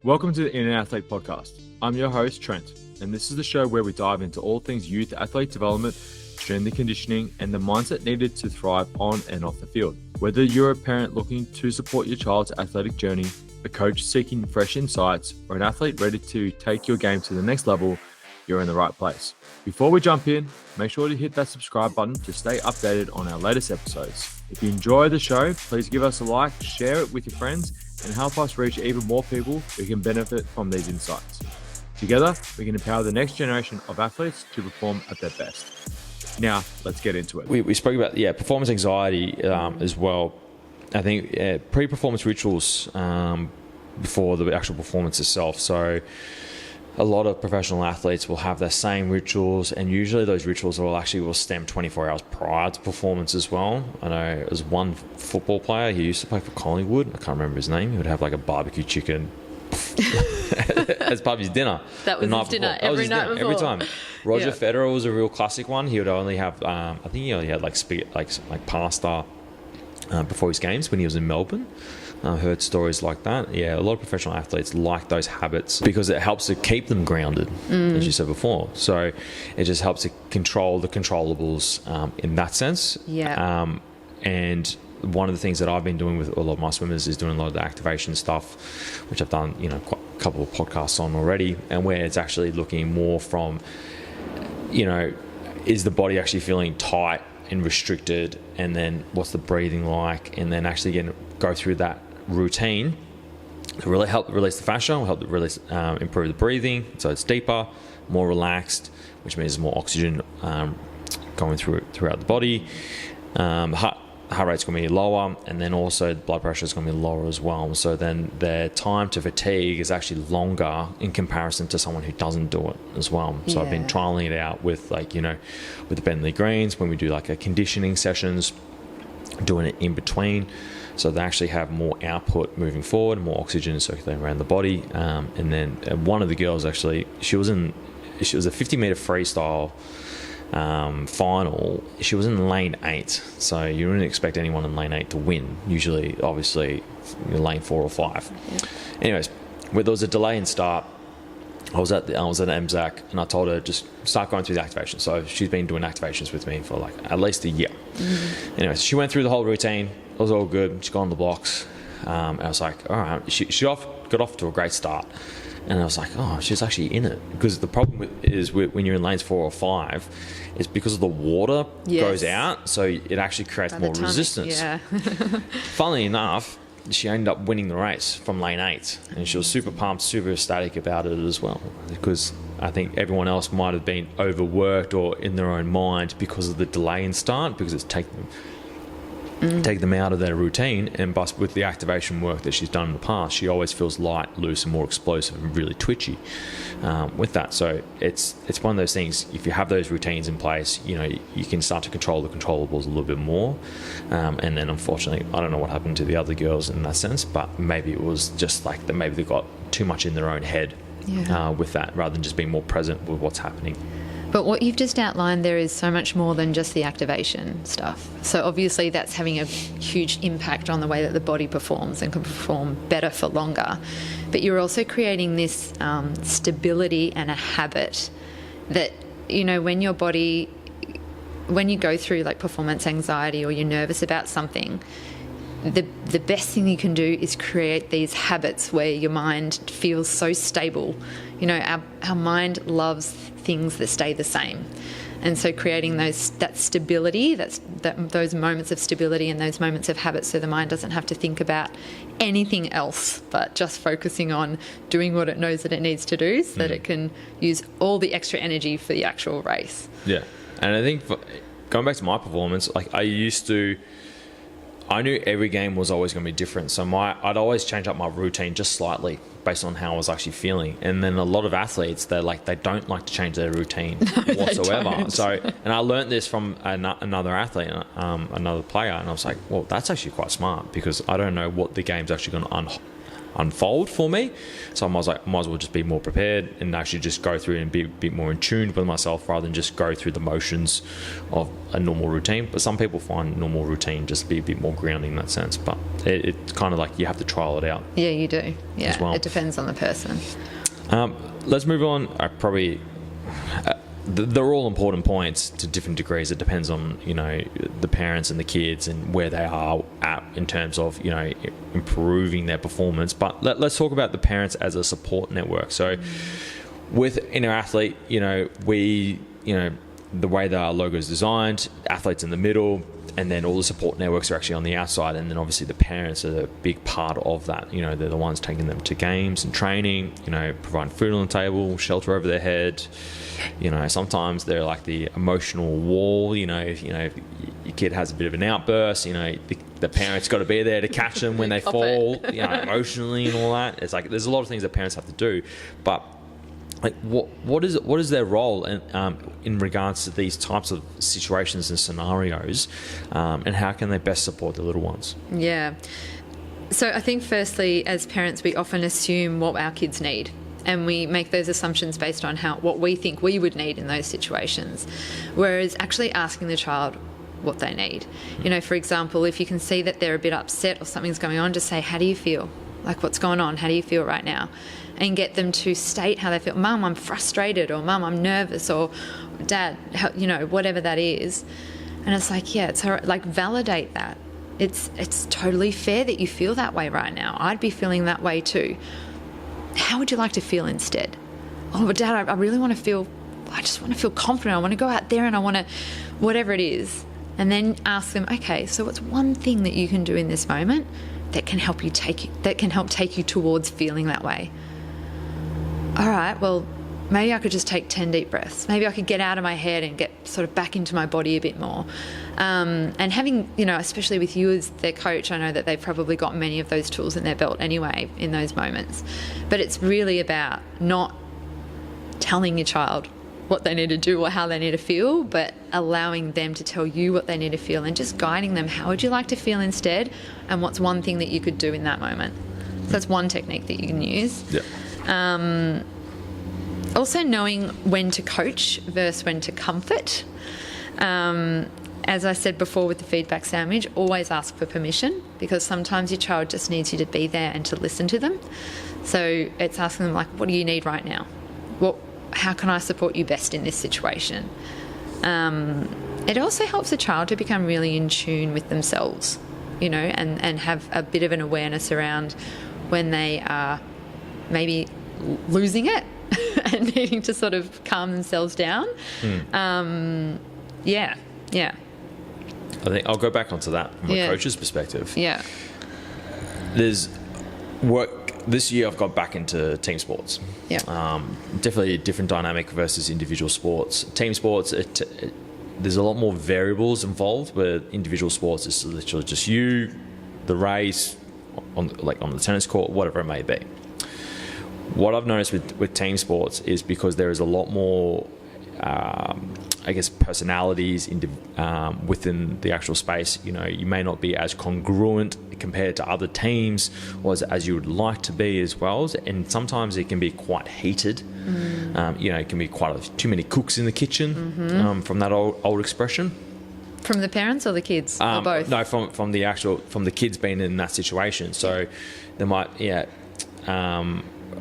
Welcome to the Inner Athlete Podcast. I'm your host, Trent, and this is the show where we dive into all things youth athlete development, strength and conditioning, and the mindset needed to thrive on and off the field. Whether you're a parent looking to support your child's athletic journey, a coach seeking fresh insights, or an athlete ready to take your game to the next level, you're in the right place. Before we jump in, make sure to hit that subscribe button to stay updated on our latest episodes. If you enjoy the show, please give us a like, share it with your friends, and help us reach even more people who can benefit from these insights. Together, we can empower the next generation of athletes to perform at their best. Now, let's get into it. We spoke about performance anxiety as well. I think pre-performance rituals before the actual performance itself. So a lot of professional athletes will have their same rituals, and usually those rituals will stem 24 hours prior to performance as well. I know there was one football player, he used to play for Collingwood, I can't remember his name, he would have like a barbecue chicken as part of his dinner. That was his dinner every night before. Every time. Roger Federer was a real classic one. He would only have, I think he only had like pasta before his games when he was in Melbourne. I've heard stories like that. Yeah, a lot of professional athletes like those habits because it helps to keep them grounded, as you said before. So it just helps to control the controllables in that sense. Yeah. And one of the things that I've been doing with a lot of my swimmers is doing a lot of the activation stuff, which I've done, quite a couple of podcasts on already, and where it's actually looking more from, is the body actually feeling tight and restricted, and then what's the breathing like, and then actually go through that routine to really help release the fascia, help release, improve the breathing, so it's deeper, more relaxed, which means more oxygen going throughout the body. Heart rate's going to be lower, and then also blood pressure is going to be lower as well. So then their time to fatigue is actually longer in comparison to someone who doesn't do it as well. So I've been trialing it out with with the Bentley Greens when we do like a conditioning sessions, doing it in between. So they actually have more output moving forward, more oxygen circulating around the body. And then one of the girls actually, she was a 50-meter freestyle final. She was in lane 8, so you wouldn't expect anyone in lane 8 to win. Usually, obviously, lane 4 or 5. Yeah. Anyways, there was a delay in start. I was at MZAC, and I told her just start going through the activation. So she's been doing activations with me for like at least a year. Mm-hmm. Anyways, she went through the whole routine. It was all good. She got on the blocks. And I was like, all right. She got off to a great start. And I was like, oh, she's actually in it. Because the problem is when you're in lanes 4 or 5, it's because of the water goes out, so it actually creates more resistance. Funnily enough, she ended up winning the race from lane 8, and she was super pumped, super ecstatic about it as well. Because I think everyone else might have been overworked or in their own mind because of the delay in start, because it's taken take them out of their routine, and with the activation work that she's done in the past, she always feels light, loose, and more explosive and really twitchy with that. So it's one of those things, if you have those routines in place, you can start to control the controllables a little bit more. And then unfortunately, I don't know what happened to the other girls in that sense, but maybe it was just like that, maybe they got too much in their own head with that, rather than just being more present with what's happening. But what you've just outlined there is so much more than just the activation stuff. So obviously that's having a huge impact on the way that the body performs and can perform better for longer. But you're also creating this stability and a habit that, when your body, when you go through like performance anxiety or you're nervous about something, the best thing you can do is create these habits where your mind feels so stable. Our mind loves things that stay the same, and so creating that stability, those moments of stability and those moments of habit, so the mind doesn't have to think about anything else but just focusing on doing what it knows that it needs to do, so that it can use all the extra energy for the actual race. Yeah, and I think going back to my performance, like I knew every game was always going to be different, so I'd always change up my routine just slightly based on how I was actually feeling. And then a lot of athletes, they don't like to change their routine whatsoever. So, and I learned this from another athlete, another player, and I was like, well, that's actually quite smart, because I don't know what the game's actually going to unfold for me. So I was like, I might as well just be more prepared and actually just go through and be a bit more in tune with myself rather than just go through the motions of a normal routine. But some people find normal routine just be a bit more grounding in that sense. But it's kind of like you have to trial it out. Yeah, you do. Yeah, as well. It depends on the person. Let's move on. They're all important points to different degrees. It depends on, the parents and the kids and where they are at in terms of, improving their performance. But let's talk about the parents as a support network. So with inner athlete, we, the way that our logo is designed, athletes in the middle, and then all the support networks are actually on the outside. And then obviously the parents are a big part of that. They're the ones taking them to games and training, providing food on the table, shelter over their head. Sometimes they're like the emotional wall. If your kid has a bit of an outburst, the parents got to be there to catch them when they fall, emotionally and all that. It's like there's a lot of things that parents have to do, but like what is their role in regards to these types of situations and scenarios, and how can they best support the little ones? Yeah. So I think firstly, as parents, we often assume what our kids need. And we make those assumptions based on what we think we would need in those situations. Whereas actually asking the child what they need. For example, if you can see that they're a bit upset or something's going on, just say, how do you feel? Like, what's going on? How do you feel right now? And get them to state how they feel. Mum, I'm frustrated, or Mum, I'm nervous, or Dad, whatever that is. And it's like, yeah, it's all right. Like, validate that. It's totally fair that you feel that way right now. I'd be feeling that way too. How would you like to feel instead? Oh, but Dad, I really want to feel, I just want to feel confident. I want to go out there and I want to, whatever it is. And then ask them, okay, so what's one thing that you can do in this moment that can help take you towards feeling that way? All right, well, maybe I could just take 10 deep breaths. Maybe I could get out of my head and get sort of back into my body a bit more. And having, especially with you as their coach, I know that they've probably got many of those tools in their belt anyway in those moments. But it's really about not telling your child what they need to do or how they need to feel, but allowing them to tell you what they need to feel and just guiding them. How would you like to feel instead? And what's one thing that you could do in that moment? So that's one technique that you can use. Yeah. Also knowing when to coach versus when to comfort. As I said before with the feedback sandwich, always ask for permission, because sometimes your child just needs you to be there and to listen to them. So it's asking them, like, what do you need right now? How can I support you best in this situation? It also helps a child to become really in tune with themselves, and have a bit of an awareness around when they are maybe losing it and needing to sort of calm themselves down. Yeah. I think I'll go back onto that from a coach's perspective. Yeah. There's work. This year I've got back into team sports. Yeah. Definitely a different dynamic versus individual sports. Team sports, there's a lot more variables involved, where individual sports is literally just you, the race, on the tennis court, whatever it may be. What I've noticed with team sports is because there is a lot more, personalities within the actual space. You may not be as congruent compared to other teams or as you would like to be as well. And sometimes it can be quite heated. It can be quite too many cooks in the kitchen, from that old expression. From the parents or the kids, or both? No, from the kids being in that situation. So they might,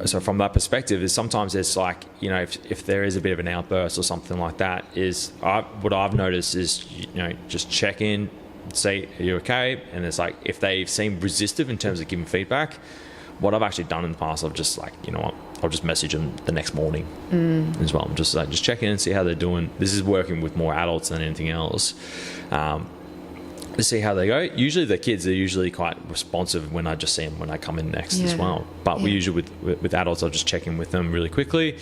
so from that perspective, is sometimes it's like, if there is a bit of an outburst or something like that, what I've noticed is, just check in, say, are you okay? And it's like, if they seem resistive in terms of giving feedback, what I've actually done in the past, I've just like, I'll just message them the next morning as well. I'm just like, just check in and see how they're doing. This is working with more adults than anything else. To see how they go. Usually the kids are usually quite responsive when I just see them when I come in next as well. But we usually with adults, I'll just check in with them really quickly.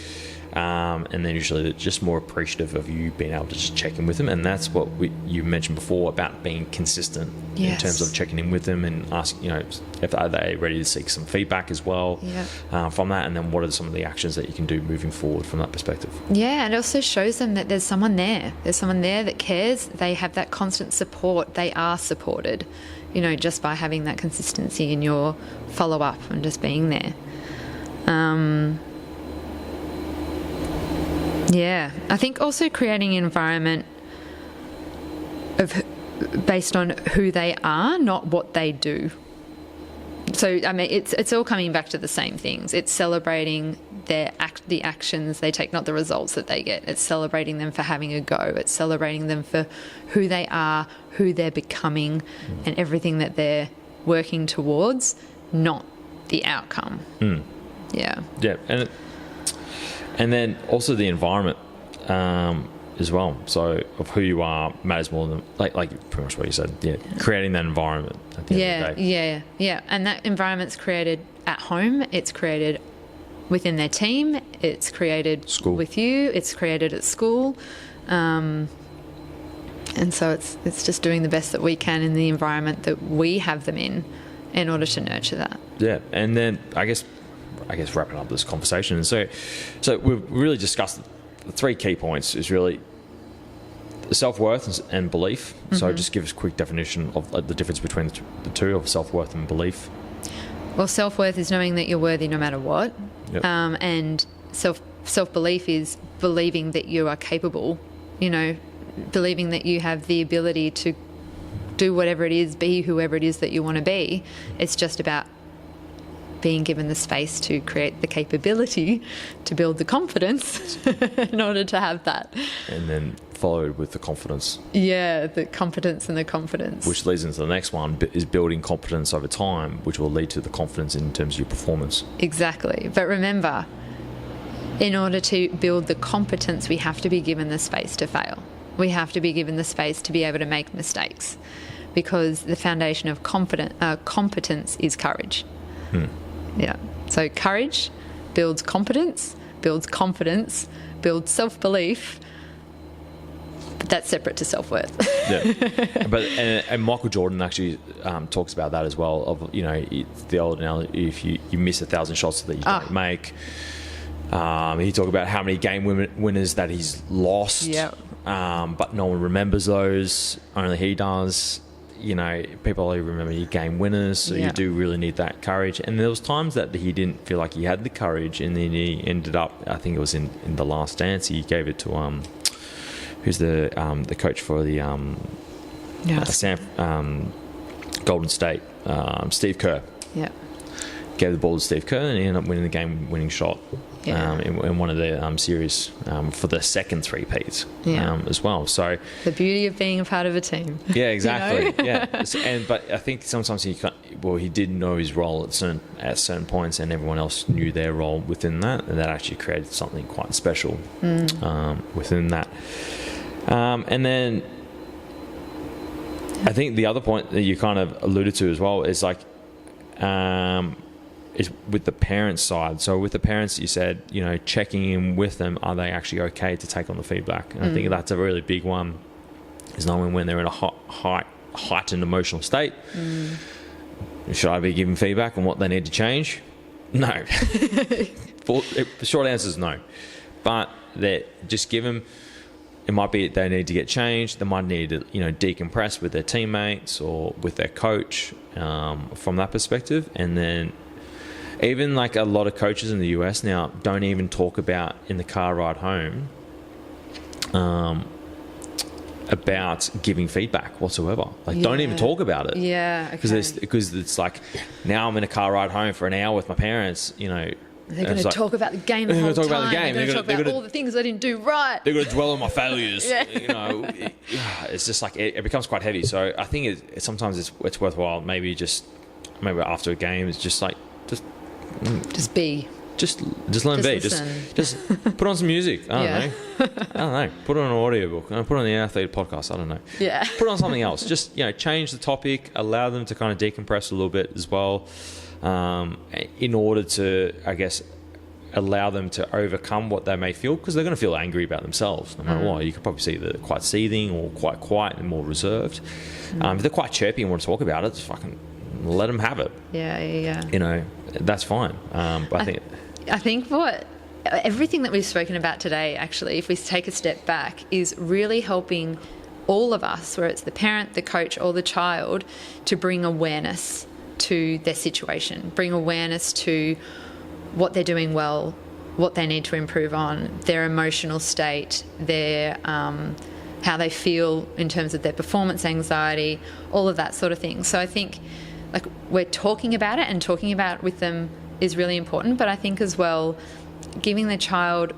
And then usually they're just more appreciative of you being able to just check in with them. And that's what you mentioned before about being consistent in terms of checking in with them and asking, if are they ready to seek some feedback as well from that. And then what are some of the actions that you can do moving forward from that perspective? Yeah, and it also shows them that there's someone there. There's someone there that cares. They have that constant support. They are are supported, just by having that consistency in your follow-up and just being there. I think also creating an environment based on who they are, not what they do. So, I mean, it's all coming back to the same things. It's celebrating the actions they take, not the results that they get. It's celebrating them for having a go. It's celebrating them for who they are, who they're becoming, and everything that they're working towards, not the outcome. Yeah. Yeah, and then also the environment as well. So of who you are matters more than like pretty much what you said. Yeah, creating that environment at the end of the day. Yeah. And that environment's created at home. It's created within their team. It's created with you. It's created at school. And so it's just doing the best that we can in the environment that we have them in order to nurture that. Yeah, and then I guess wrapping up this conversation. So we've really discussed the 3 key points is really self-worth and belief. So just give us a quick definition of the difference between the two of self-worth and belief. Well, self-worth is knowing that you're worthy no matter what. Yep. And self-belief is believing that you are capable, believing that you have the ability to do whatever it is, be whoever it is that you want to be. It's just about being given the space to create the capability to build the confidence in order to have that. And then followed with the confidence. Yeah, the competence and the confidence. Which leads into the next one, is building competence over time, which will lead to the confidence in terms of your performance. Exactly. But remember, in order to build the competence, we have to be given the space to fail. We have to be given the space to be able to make mistakes, because the foundation of competence is courage. Yeah. So courage builds competence, builds confidence, builds self-belief. But that's separate to self-worth. Yeah. But and Michael Jordan actually talks about that as well. Of it's the old analogy: if you miss 1,000 shots that you don't make. He talked about how many game winners that he's lost. Yeah. But no one remembers those. Only he does. People only remember your game winners, so you do really need that courage. And there was times that he didn't feel like he had the courage, and then he ended up, I think it was in The Last Dance, he gave it to who's the coach for the Golden State, Steve Kerr. Yeah. Gave the ball to Steve Kerr, and he ended up winning the game-winning shot in one of the series for the second three-peats as well. So the beauty of being a part of a team. Yeah, exactly. But I think sometimes he did know his role at certain points, and everyone else knew their role within that, and that actually created something quite special within that. And then I think the other point that you kind of alluded to as well is is with the parents' side. So with the parents, you said, checking in with them, are they actually okay to take on the feedback? And I think that's a really big one, is knowing when they're in a heightened emotional state. Should I be giving feedback on what they need to change? No. The short answer is no. But just give them, it might be they need to get changed. They might need to, decompress with their teammates or with their coach from that perspective. And then even a lot of coaches in the US now don't even talk about in the car ride home about giving feedback whatsoever. Don't even talk about it. Yeah, okay. Because it's now I'm in a car ride home for an hour with my parents, They're going to talk about the game the whole time. They're going to talk about all the things I didn't do right. They're going to dwell on my failures. It's just it becomes quite heavy. So I think sometimes it's worthwhile. Maybe after a game, it's just be. Just let them be. Just put on some music. I don't know. Put on an audiobook. Put on the Athlete podcast. I don't know. Yeah. Put on something else. Just change the topic. Allow them to kind of decompress a little bit as well. In order to, I guess, allow them to overcome what they may feel, because they're going to feel angry about themselves no matter what. You could probably see that they're quite seething or quite quiet and more reserved. If they're quite chirpy and want to talk about it, just fucking let them have it. Yeah. That's fine. But I think everything that we've spoken about today, actually, if we take a step back, is really helping all of us, where it's the parent, the coach, or the child, to bring awareness to their situation, bring awareness to what they're doing well, what they need to improve on, their emotional state, their how they feel in terms of their performance anxiety, all of that sort of thing. So I think like we're talking about it, and talking about it with them is really important, but I think as well giving the child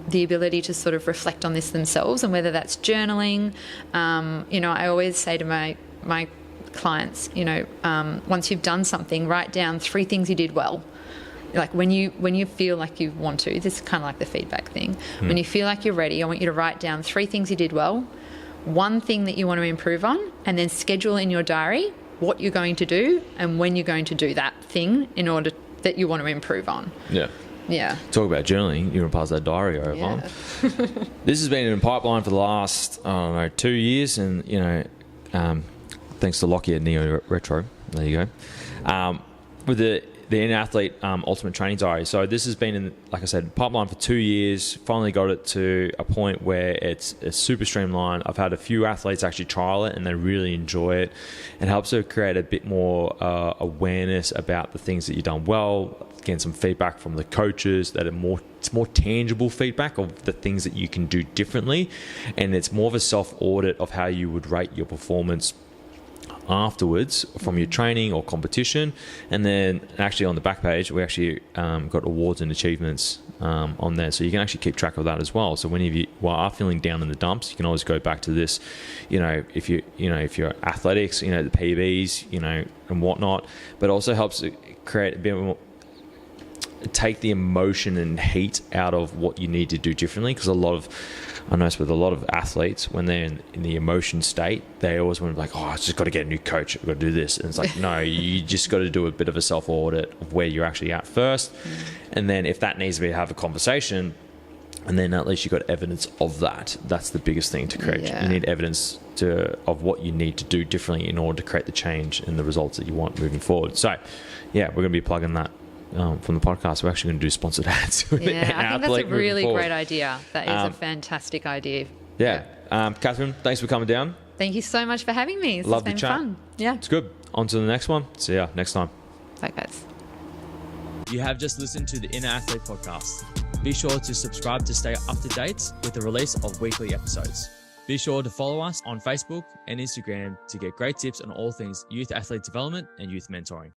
the ability to sort of reflect on this themselves, and whether that's journaling. I always say to my clients, once you've done something, write down 3 things you did well. Like when you feel like you want to, this is kind of like the feedback thing. When you feel like you're ready, I want you to write down 3 things you did well, 1 thing that you want to improve on, and then schedule in your diary what you're going to do and when you're going to do that thing in order that you want to improve on. Yeah. Talk about journaling. You want to pass that diary over. Yeah. This has been in the pipeline for the last 2 years, and thanks to Lockyer Neo Retro. There you go. With the Inner Athlete Ultimate Training Diary. So this has been in, like I said, pipeline for 2 years. Finally got it to a point where it's super streamlined. I've had a few athletes actually trial it, and they really enjoy it. It helps to create a bit more awareness about the things that you've done well. Getting some feedback from the coaches that it's more tangible feedback of the things that you can do differently, and it's more of a self-audit of how you would rate your performance afterwards from your training or competition. And then actually on the back page we actually got awards and achievements on there, so you can actually keep track of that as well. So whenever you are feeling down in the dumps, you can always go back to this. If you're athletics, the PBs, and whatnot, but also helps create a bit more, take the emotion and heat out of what you need to do differently. Because I notice with a lot of athletes, when they're in the emotion state, they always want to be like, I just got to get a new coach, I've got to do this. And it's like, no, you just got to do a bit of a self-audit of where you're actually at first. And then if that needs to be, have a conversation, and then at least you've got evidence of that. That's the biggest thing to create. You need evidence of what you need to do differently in order to create the change and the results that you want moving forward. So we're going to be plugging that from the podcast. We're actually going to do sponsored ads. I think that's a really great idea. That is a fantastic idea. Kathryn, thanks for coming down. Thank you so much for having me. It's been fun. Yeah, it's good. On to the next one. See ya next time. Bye, guys. You have just listened to the Inner Athlete podcast. Be sure to subscribe to stay up to date with the release of weekly episodes. Be sure to follow us on Facebook and Instagram to get great tips on all things youth athlete development and youth mentoring.